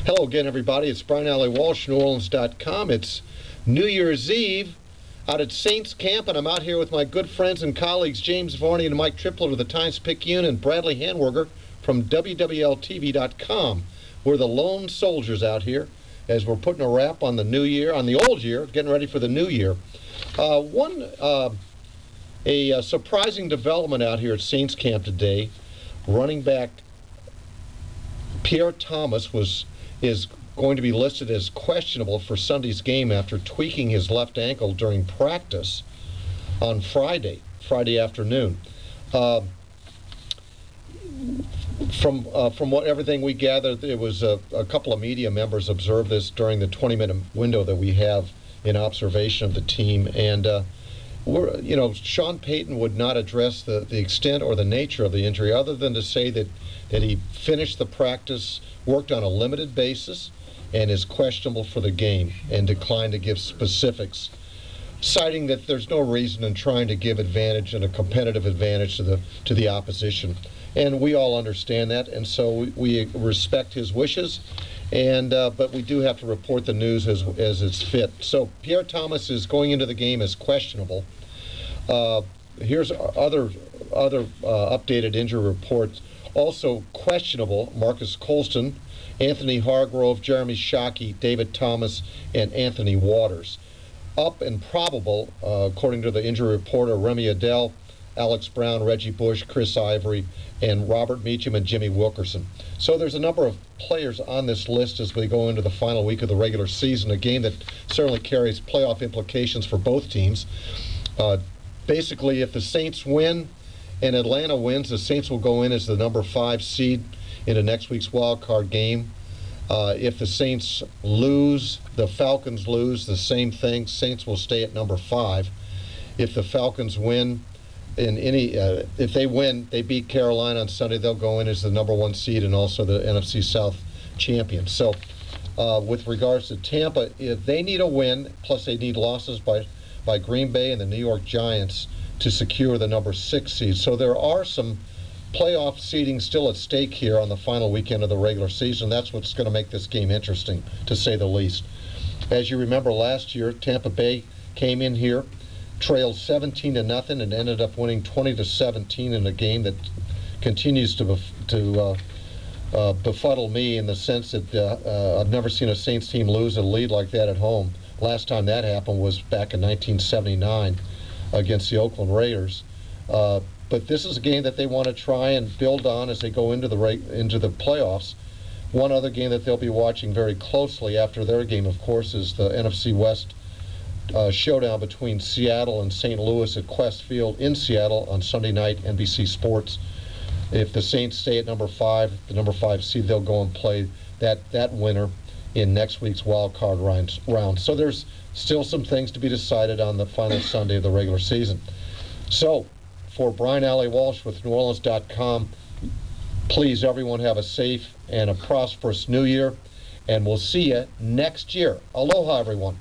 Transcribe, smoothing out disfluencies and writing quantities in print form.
Hello again, everybody. It's Brian Allee-Walsh, NewOrleans.com. It's New Year's Eve out at Saints Camp, and I'm out here with my good friends and colleagues James Varney and Mike Triplett of the Times-Picayune and Bradley Hanwerger from WWLTV.com. We're the lone soldiers out here as we're putting a wrap on the new year, on the old year, getting ready for the new year. A surprising development out here at Saints Camp today. Running back Pierre Thomas is going to be listed as questionable for Sunday's game after tweaking his left ankle during practice on Friday afternoon. From everything we gathered, it was a couple of media members observed this during the 20-minute window that we have in observation of the team, and Sean Payton would not address the extent or the nature of the injury other than to say that he finished the practice, worked on a limited basis, and is questionable for the game, and declined to give specifics, citing that there's no reason in trying to give advantage and a competitive advantage to the opposition. And we all understand that, and so we respect his wishes, and but we do have to report the news as it's fit. So Pierre Thomas is going into the game as questionable. Here's other updated injury reports. Also questionable: Marcus Colston, Anthony Hargrove, Jeremy Shockey, David Thomas, and Anthony Waters. Up and probable, according to the injury reporter, Remy Adele, Alex Brown, Reggie Bush, Chris Ivory, and Robert Meacham and Jimmy Wilkerson. So there's a number of players on this list as we go into the final week of the regular season, a game that certainly carries playoff implications for both teams. Basically, if the Saints win and Atlanta wins, the Saints will go in as the number 5 seed into next week's wild card game. If the Saints lose, the Falcons lose, the same thing. Saints will stay at number 5. If the Falcons win, if they win, they beat Carolina on Sunday, they'll go in as the number 1 seed and also the NFC South champion. So with regards to Tampa, if they need a win, plus they need losses by Green Bay and the New York Giants to secure the number 6 seed. So there are some playoff seeding still at stake here on the final weekend of the regular season. That's what's going to make this game interesting, to say the least. As you remember, last year, Tampa Bay came in here, trailed 17-0, and ended up winning 20-17 in a game that continues to befuddle me in the sense that I've never seen a Saints team lose a lead like that at home. Last time that happened was back in 1979 against the Oakland Raiders. But this is a game that they want to try and build on as they go into the playoffs. One other game that they'll be watching very closely after their game, of course, is the NFC West showdown between Seattle and St. Louis at Quest Field in Seattle on Sunday night, NBC Sports. If the Saints stay at number 5, the number 5 seed, they'll go and play that winner in next week's wild card round. So there's still some things to be decided on the final Sunday of the regular season. So for Brian Allee-Walsh with NewOrleans.com, please everyone have a safe and a prosperous new year, and we'll see you next year. Aloha, everyone.